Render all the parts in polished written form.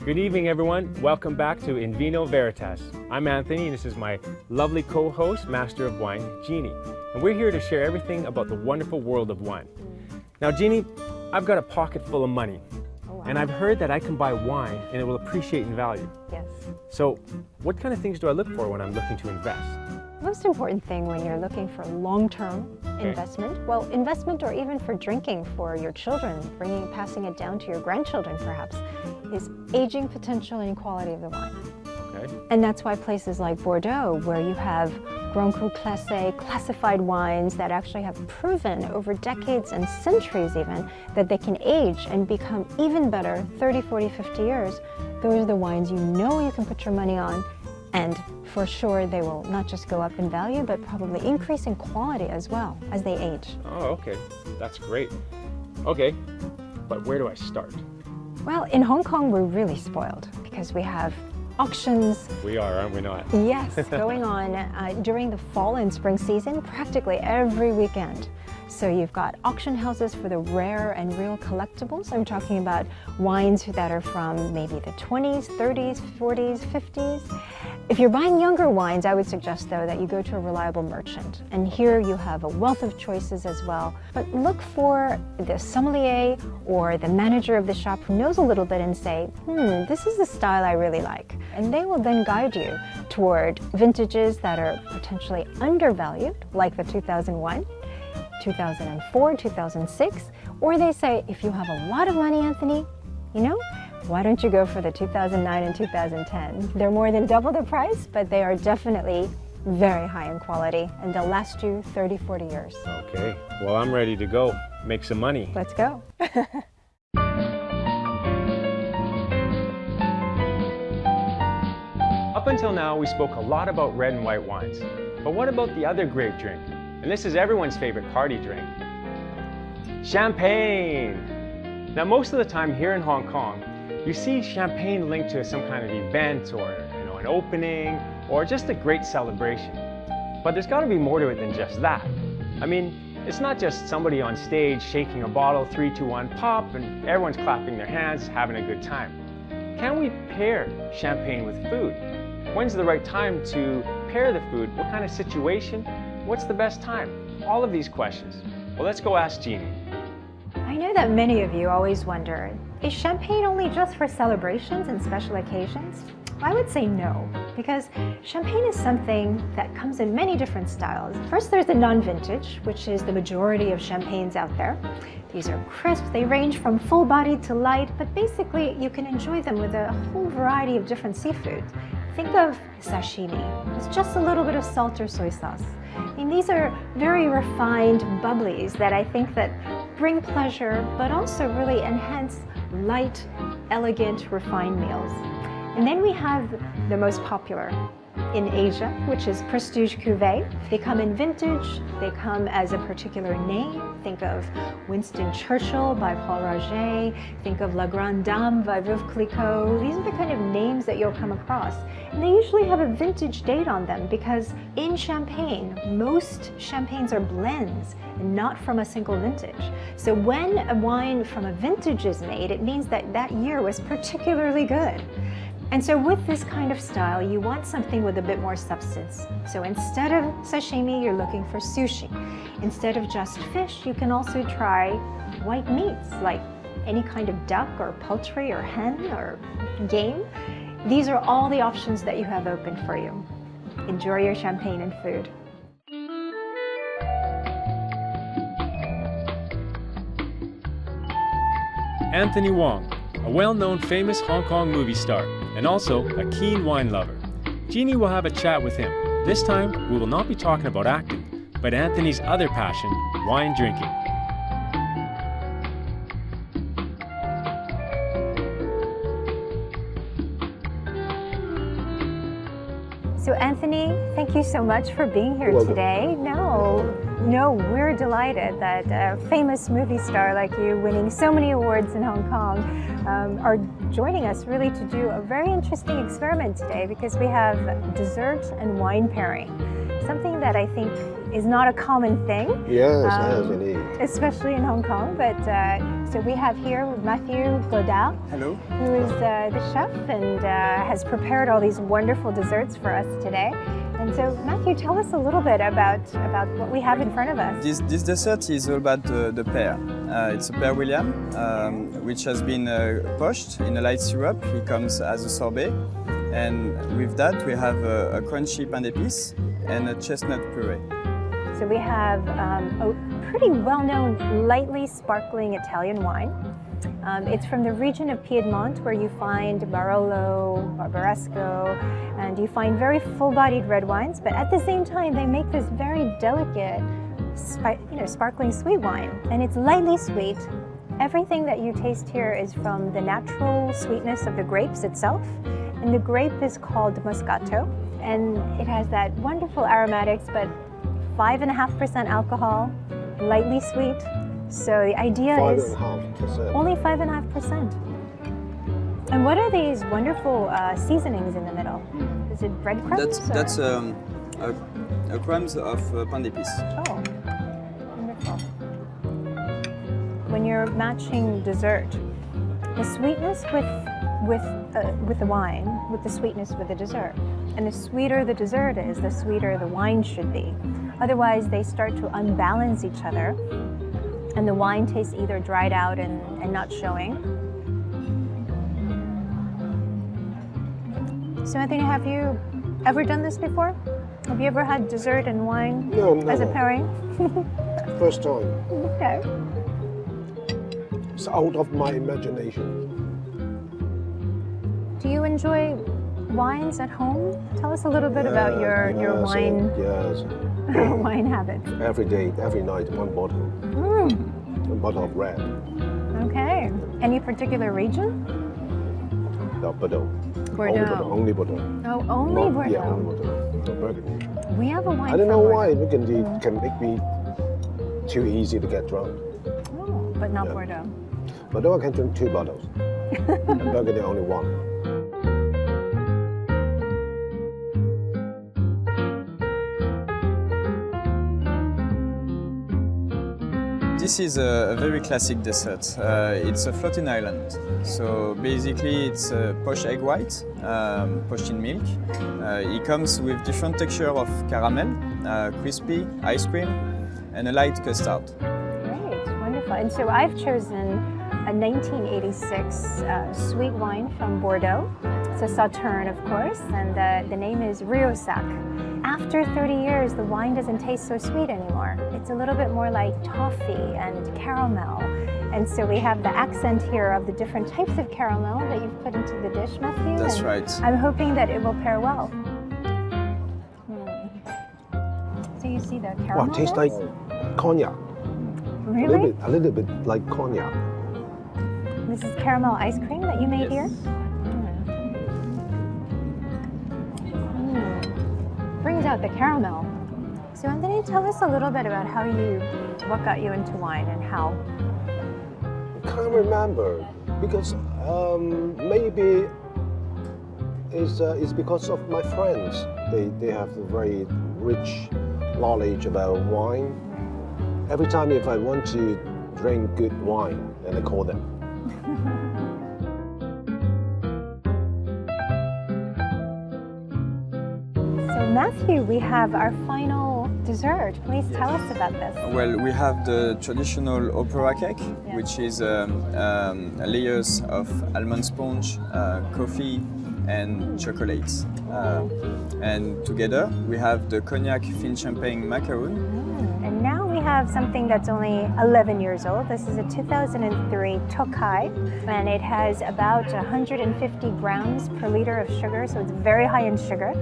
Good evening, everyone. Welcome back to Vino Veritas. I'm Anthony, and this is my lovely co-host, Master of Wine, Jeannie. And we're here to share everything about the wonderful world of wine. Now, Jeannie, I've got a pocket full of money. Oh, wow. And I've heard that I can buy wine and it will appreciate in value. Yes. So, what kind of things do I look for when I'm looking to invest? Most important thing when you're looking for long-term investment, well, investment or even for drinking for your children, passing it down to your grandchildren perhaps, is aging potential and quality of the wine. Okay. And that's why places like Bordeaux, where you have Grand Cru Classé, classified wines that actually have proven over decades and centuries even that they can age and become even better 30, 40, 50 years, those are the wines you know you can put your money on, and for sure they will not just go up in value, but probably increase in quality as well as they age. Oh, okay. That's great. Okay, but where do I start? Well, in Hong Kong, we're really spoiled because we have auctions. We are, aren't we not? Yes, going on during the fall and spring season, practically every weekend. So you've got auction houses for the rare and real collectibles. I'm talking about wines that are from maybe the 20s, 30s, 40s, 50s. If you're buying younger wines, I would suggest though that you go to a reliable merchant. And here you have a wealth of choices as well. But look for the sommelier or the manager of the shop who knows a little bit and say, this is the style I really like. And they will then guide you toward vintages that are potentially undervalued, like the 2001. 2004, 2006, or they say, if you have a lot of money, Anthony, you know, why don't you go for the 2009 and 2010? They're more than double the price, but they are definitely very high in quality, and they'll last you 30, 40 years. Okay, well, I'm ready to go. Make some money. Let's go. Up until now, we spoke a lot about red and white wines. But what about the other great drink? And this is everyone's favorite party drink, champagne. Now, most of the time here in Hong Kong, you see champagne linked to some kind of event or an opening or just a great celebration. But there's got to be more to it than just that. I mean, it's not just somebody on stage shaking a bottle, 3, 2, 1, pop, and everyone's clapping their hands, having a good time. Can we pair champagne with food? When's the right time to pair the food? What kind of situation? What's the best time? All of these questions. Well, let's go ask Jeannie. I know that many of you always wonder, is champagne only just for celebrations and special occasions? I would say no, because champagne is something that comes in many different styles. First, there's the non-vintage, which is the majority of champagnes out there. These are crisp, they range from full-bodied to light, but basically you can enjoy them with a whole variety of different seafood. Think of sashimi. It's just a little bit of salt or soy sauce. I mean, these are very refined bubblies that I think that bring pleasure, but also really enhance light, elegant, refined meals. And then we have the most popular in Asia, which is Prestige Cuvée. They come in vintage, they come as a particular name. Think of Winston Churchill by Paul Roget, think of La Grande Dame by Veuve Clicquot. These are the kind of names that you'll come across. And they usually have a vintage date on them because in champagne, most champagnes are blends and not from a single vintage. So when a wine from a vintage is made, it means that that year was particularly good. And so with this kind of style, you want something with a bit more substance. So instead of sashimi, you're looking for sushi. Instead of just fish, you can also try white meats, like any kind of duck or poultry or hen or game. These are all the options that you have open for you. Enjoy your champagne and food. Anthony Wong, a well-known famous Hong Kong movie star, and also a keen wine lover. Jeannie will have a chat with him. This time, we will not be talking about acting, but Anthony's other passion, wine drinking. So Anthony, thank you so much for being here today. No, we're delighted that a famous movie star like you, winning so many awards in Hong Kong, are joining us really to do a very interesting experiment today because we have dessert and wine pairing. Something that I think is not a common thing. Yes, yes, indeed. Especially in Hong Kong. But so we have here Matthew Godard, Hello. who is the chef and has prepared all these wonderful desserts for us today. And so, Matthew, tell us a little bit about what we have in front of us. This dessert is all about the pear. It's a pear William, which has been poached in a light syrup. It comes as a sorbet. And with that, we have a crunchy pain d'épices and a chestnut puree. So we have a pretty well-known, lightly sparkling Italian wine. It's from the region of Piedmont, where you find Barolo, Barbaresco, and you find very full-bodied red wines. But at the same time, they make this very delicate, sparkling sweet wine, and it's lightly sweet. Everything that you taste here is from the natural sweetness of the grapes itself, and the grape is called Moscato, and it has that wonderful aromatics, but 5.5% alcohol, lightly sweet. So the idea is 5.5%. only 5.5%. And what are these wonderful seasonings in the middle? Is it breadcrumbs? That's a crumbs of pain d'épices. Oh, wonderful. When you're matching dessert, the sweetness with the wine, with the sweetness with the dessert. And the sweeter the dessert is, the sweeter the wine should be. Otherwise, they start to unbalance each other, and the wine tastes either dried out and not showing. So, Anthony, have you ever done this before? Have you ever had dessert and wine as a pairing? First time. Okay. It's out of my imagination. Do you enjoy wines at home? Tell us a little bit about your wine wine habits. Every day, every night, one bottle. A bottle of red. Okay. Any particular region? No, Bordeaux. Bordeaux. Only Bordeaux. Oh, only Bordeaux. Yeah, only Bordeaux. No Burgundy. We have a wine. I don't know from why Bordeaux. Burgundy can make me too easy to get drunk. Oh, but not Bordeaux. Bordeaux I can drink 2 bottles. And Burgundy only 1. This is a very classic dessert. It's a floating island. So basically it's a poached egg white, poached in milk. It comes with different texture of caramel, crispy, ice cream, and a light custard. Great, wonderful. And so I've chosen a 1986 sweet wine from Bordeaux. It's a Sauterne, of course, and the name is Riosac. After 30 years, the wine doesn't taste so sweet anymore. It's a little bit more like toffee and caramel. And so we have the accent here of the different types of caramel that you've put into the dish, Matthew. That's and right. I'm hoping that it will pair well. So you see the caramel? Wow, it tastes like cognac. Really? A little bit like cognac. This is caramel ice cream that you made here? Brings out the caramel. So Anthony, tell us a little bit about what got you into wine and how. I can't remember because maybe it's because of my friends. They have a very rich knowledge about wine. Every time if I want to drink good wine, then I call them. Matthew, we have our final dessert. Please tell us about this. Well, we have the traditional opera cake, which is layers of almond sponge, coffee, and chocolate. And together we have the cognac fin champagne macaroon. And now we have something that's only 11 years old. This is a 2003 Tokai, and it has about 150 grams per liter of sugar, so it's very high in sugar.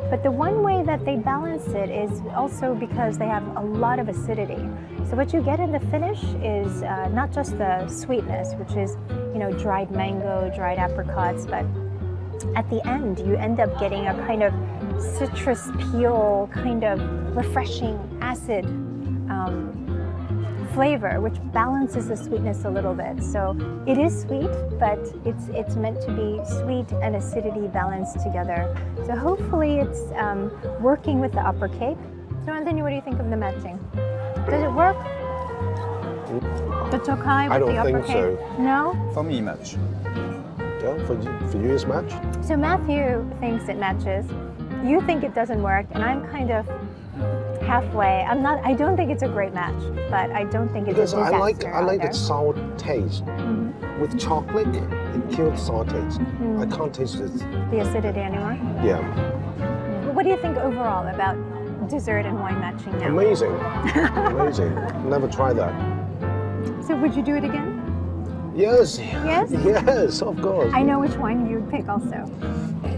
But the one way that they balance it is also because they have a lot of acidity. So what you get in the finish is not just the sweetness, which is, dried mango, dried apricots, but at the end you end up getting a kind of citrus peel, kind of refreshing acid flavor, which balances the sweetness a little bit. So it is sweet, but it's meant to be sweet and acidity balanced together. So hopefully it's working with the upper cake. So Anthony, what do you think of the matching? Does it work? The Tokai with I don't the think uppercase? so. No? For me, match. Yeah, for you it's match? So Matthew thinks it matches. You think it doesn't work, and I'm kind of halfway. I don't think it's a great match, but I don't think it's Because a I disaster like either. the sour taste. With chocolate, it kills sour taste. I can't taste it. The acidity anymore. Yeah, What do you think overall about dessert and wine matching now? amazing, amazing. Never tried that. So would you do it again? Yes. Yes? Yes, of course. I know which wine you'd pick also.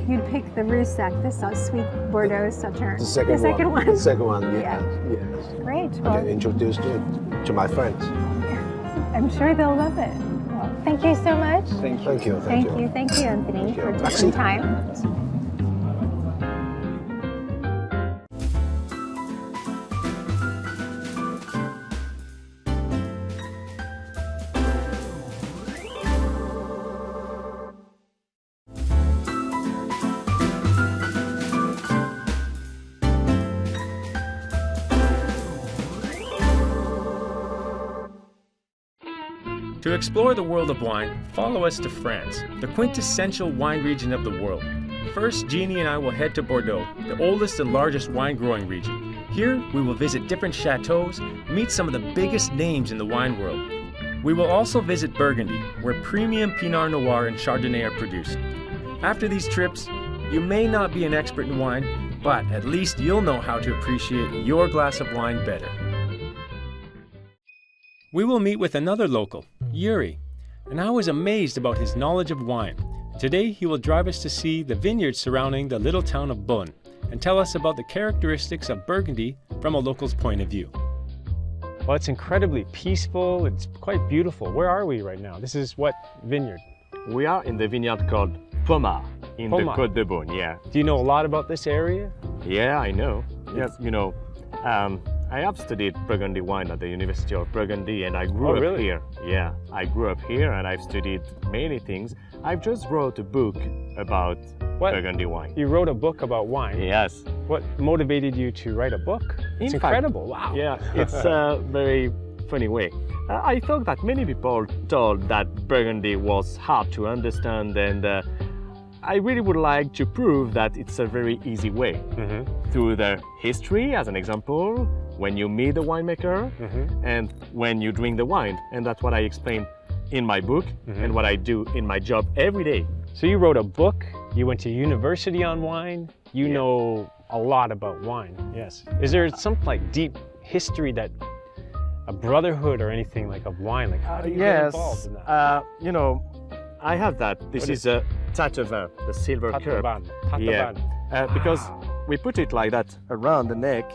You'd pick the Roussac, the sweet Bordeaux Sauterne. The second one. The second one, yes. Yes. Great. I Well, can introduce it to my friends. I'm sure they'll love it. Well, thank you so much. Thank you. Thank you. Thank you, Anthony, Thank you. for Merci. taking time. To explore the world of wine, follow us to France, the quintessential wine region of the world. First, Jeannie and I will head to Bordeaux, the oldest and largest wine growing region. Here, we will visit different chateaux, meet some of the biggest names in the wine world. We will also visit Burgundy, where premium Pinot Noir and Chardonnay are produced. After these trips, you may not be an expert in wine, but at least you'll know how to appreciate your glass of wine better. We will meet with another local, Yuri, and I was amazed about his knowledge of wine. Today he will drive us to see the vineyards surrounding the little town of Beaune and tell us about the characteristics of Burgundy from a local's point of view. Well, it's incredibly peaceful, it's quite beautiful. Where are we right now? This is what vineyard? We are in the vineyard called Pommard in the Pommard. Côte de Beaune, yeah. Do you know a lot about this area? Yeah, I know. Yes, you know, I have studied Burgundy wine at the University of Burgundy and I grew up really? here. Yeah, I grew up here and I've studied many things. I've just wrote a book about What? Burgundy wine. You wrote a book about wine. Yes. What motivated you to write a book? It's In fact, incredible, wow. Yeah, it's a very funny way. I thought that many people told that Burgundy was hard to understand and I really would like to prove that it's a very easy way. Through the history, as an example, when you meet the winemaker and when you drink the wine. And that's what I explain in my book and what I do in my job every day. So you wrote a book, you went to university on wine, you know a lot about wine, yes. Is there some like deep history that, a brotherhood or anything like of wine? Like how do you get involved in that? You know, I have that. This What is a Tatevin, the silver cup. Tattavan. Yeah, because we put it like that around the neck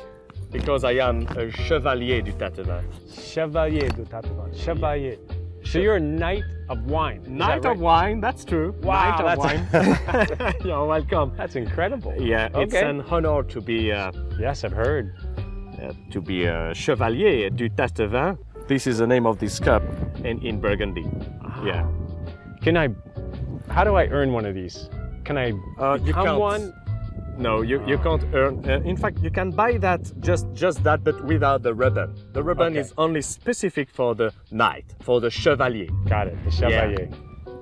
because I am a chevalier du Tatevin. Chevalier du Tattavan. Chevalier. So you're a knight of wine. Is Knight that right? of wine, that's true. Wow, Knight of wine. You're welcome. That's incredible. Yeah, it's Okay. an honor to be Yes, I've heard. a chevalier du Tatevin. This is the name of this cup in Burgundy. Yeah. How do I earn one of these? Can I You become can't. one? No, you can't earn. In fact, you can buy that, just that, but without the ribbon. The ribbon Okay. is only specific for the knight, for the chevalier. Got it, the Chevalier.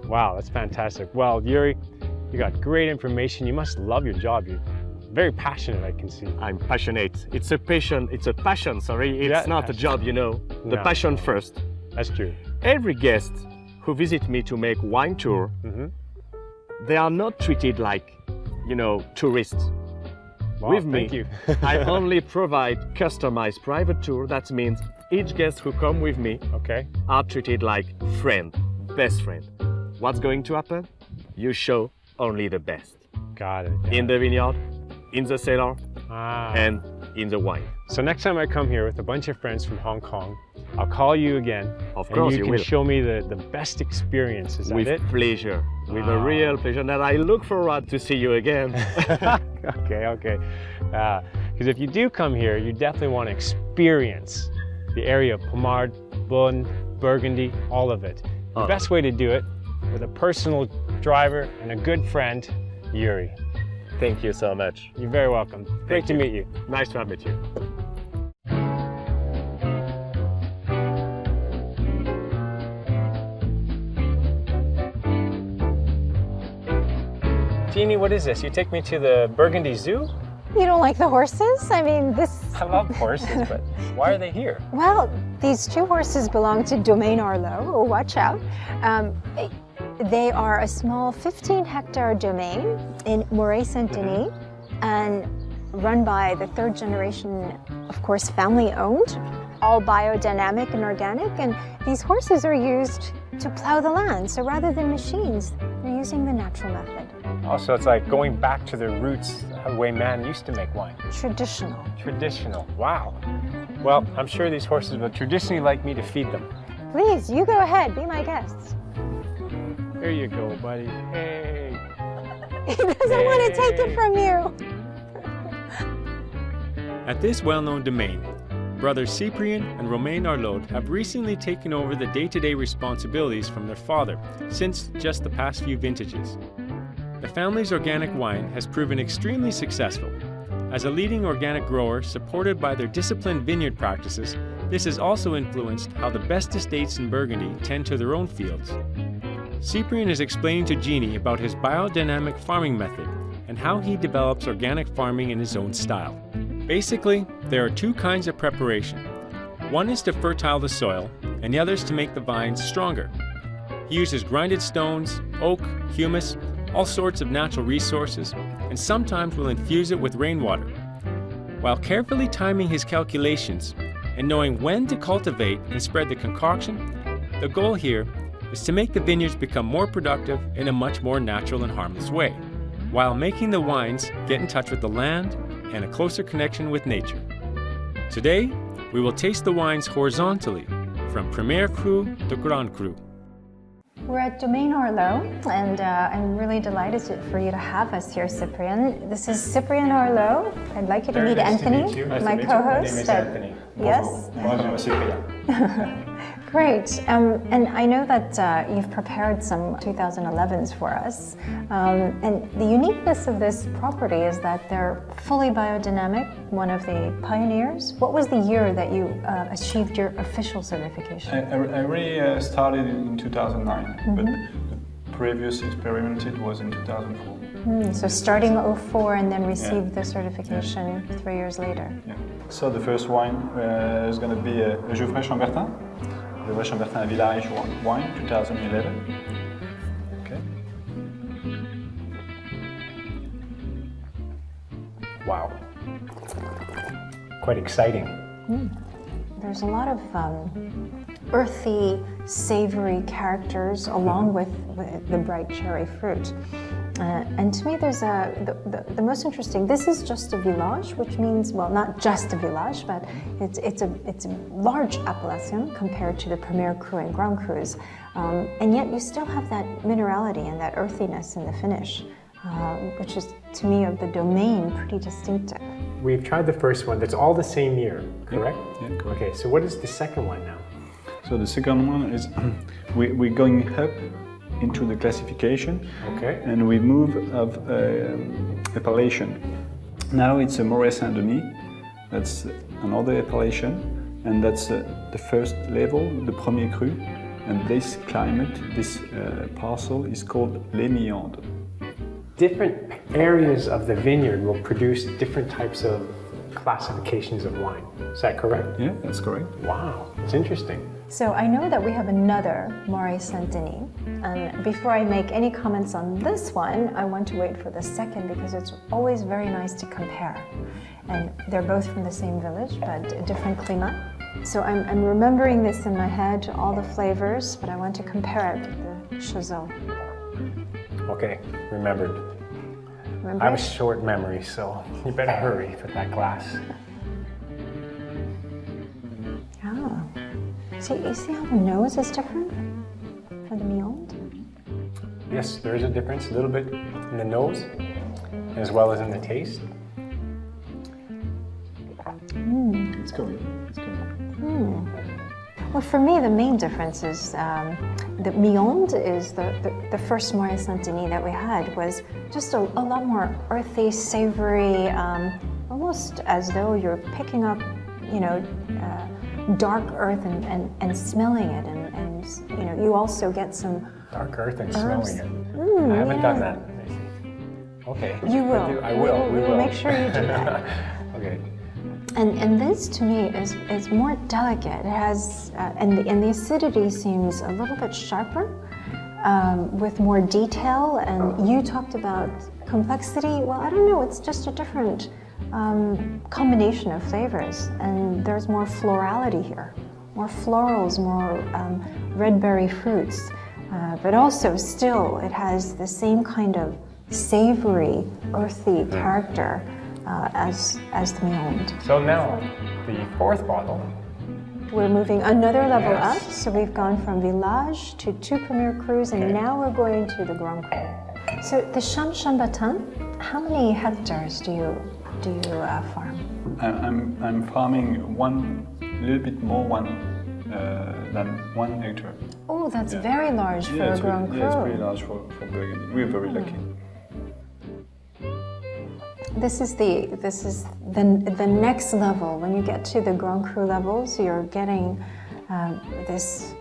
Wow, that's fantastic. Well, Yuri, you got great information. You must love your job. You're very passionate, I can see. I'm passionate. It's a passion, sorry. It's Yeah. not a job, you know. The No. passion first. That's true. Every guest who visit me to make wine tour, they are not treated like, you know, tourists. Wow, With me, thank you. I only provide customized private tour. That means each guest who come with me Okay. are treated like friend, best friend. What's going to happen? You show only the best. Got it. In the vineyard, in the cellar, Ah. and in the wine. So next time I come here with a bunch of friends from Hong Kong, I'll call you again. Of and course you you can will. show me the best experience. Is that With it? pleasure, with a Ah. real pleasure. And I look forward to see you again. Okay. Because if you do come here, you definitely want to experience the area of Pommard, Beaune, Burgundy, all of it. The best way to do it with a personal driver and a good friend, Yuri. Thank you so much. You're very welcome. Great to meet you. Nice to have met you. Jeannie, what is this? You take me to the Burgundy Zoo? You don't like the horses? I mean, this... I love horses, but why are they here? Well, these two horses belong to Domaine Arlo. Oh, watch out. They are a small 15-hectare domain in Moray-Saint-Denis and run by the third generation, of course, family-owned, all biodynamic and organic. And these horses are used to plow the land. So rather than machines, they're using the natural method. Also, it's like going back to the roots, the way man used to make wine. Traditional. Traditional. Wow. Well, I'm sure these horses will traditionally like me to feed them. Please, you go ahead. Be my guests. Here you go, buddy. Hey. He doesn't want to take it from you. At this well-known domain, brothers Cyprien and Romain Arlo have recently taken over the day-to-day responsibilities from their father since just the past few vintages. The family's organic wine has proven extremely successful. As a leading organic grower supported by their disciplined vineyard practices, this has also influenced how the best estates in Burgundy tend to their own fields. Cyprien is explaining to Jeannie about his biodynamic farming method and how he develops organic farming in his own style. Basically, there are two kinds of preparation. One is to fertile the soil, and the other is to make the vines stronger. He uses grinded stones, oak, humus, all sorts of natural resources, and sometimes will infuse it with rainwater. While carefully timing his calculations and knowing when to cultivate and spread the concoction, the goal here is to make the vineyards become more productive in a much more natural and harmless way, while making the wines get in touch with the land and a closer connection with nature. Today, we will taste the wines horizontally, from Premier Cru to Grand Cru. We're at Domaine Arlo, and I'm really delighted for you to have us here, Cyprien. This is Cyprien Arlo. I'd like you to meet Anthony, my co-host. My name is Anthony. Yes. Bonjour. Great. And I know that you've prepared some 2011s for us. And the uniqueness of this property is that they're fully biodynamic, one of the pioneers. What was the year that you achieved your official certification? I really started in 2009, but the previous experiment was in 2004. So starting 04 and then received the certification 3 years later. Yeah. So the first wine is going to be a Geoffroy Chambertin. The Geoffroy Chambertin Village wine, 2011. Okay. Wow. Quite exciting. There's a lot of earthy, savory characters along with the bright cherry fruit. And to me, there's the most interesting. This is just a village, which means, well, not just a village, but it's a large appellation compared to the Premier Cru and Grand Crus, and yet you still have that minerality and that earthiness in the finish, which is, to me, of the domain, pretty distinctive. We've tried the first one. That's all the same year, correct? Yeah, correct. Okay, so what is the second one now? So the second one is we're going up into the classification, Okay. and we move of appellation. Now it's a Moray-Saint-Denis. That's another appellation, and that's the first level, the Premier Cru. And this climate, this parcel is called Les Méandres. Different areas of the vineyard will produce different types of classifications of wine. Is that correct? Yeah, that's correct. Wow, it's interesting. So I know that we have another Moray-Saint-Denis, and before I make any comments on this one, I want to wait for the second because it's always very nice to compare. And they're both from the same village, but a different climat. So I'm remembering this in my head, all the flavors, but I want to compare it with the Chazot. Okay, remembered. Remember? I have a short memory, so you better hurry with that glass. Oh. See, you see how the nose is different for the Méandre? Yes, there is a difference, a little bit in the nose, as well as in the taste. It's going. Well, for me, the main difference is the Méandre is the first Moray-Saint-Denis that we had was just a lot more earthy, savory, almost as though you're picking up, dark earth and smelling it, and you also get some Dark earth and herbs. smelling it. I haven't done that. Okay. You will. I will. We will make sure you do that. Okay. And this to me is more delicate. It has, and the acidity seems a little bit sharper, with more detail. And you talked about complexity. Well, I don't know. It's just a different combination of flavors, and there's more florality here, more florals, more red berry fruits, but also still it has the same kind of savory, earthy character as the Mainland. So now, the fourth bottle. We're moving another level Yes. up, so we've gone from Village to 2 Premier Crus, and now we're going to the Grand Cru. So the Chamchambatan, how many hectares do you farm? I'm farming a little bit more than 1 hectare. Oh, that's very large for a Grand Cru. Yeah, it's very large for Burgundy. We're very lucky. This is the next level. When you get to the Grand Cru levels, you're getting this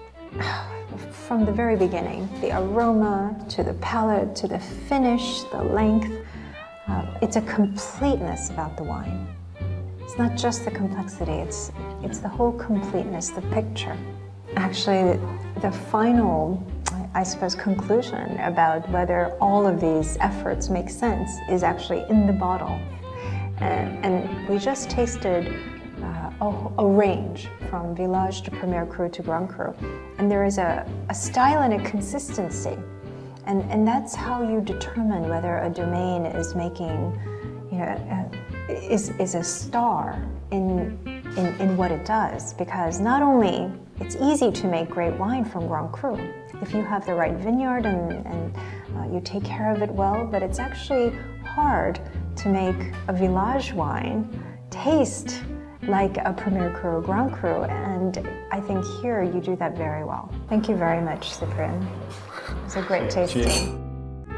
from the very beginning, the aroma to the palate to the finish, the length. It's a completeness about the wine. It's not just the complexity, it's the whole completeness, the picture. Actually, the final, I suppose, conclusion about whether all of these efforts make sense is actually in the bottle. And we just tasted a range from Village to Premier Cru to Grand Cru. And there is a style and a consistency. And that's how you determine whether a domain is making, is a star in what it does. Because not only it's easy to make great wine from Grand Cru if you have the right vineyard and you take care of it well, but it's actually hard to make a Village wine taste like a Premier Cru or Grand Cru, and I think here you do that very well. Thank you very much, Cyprien. It was a great tasting.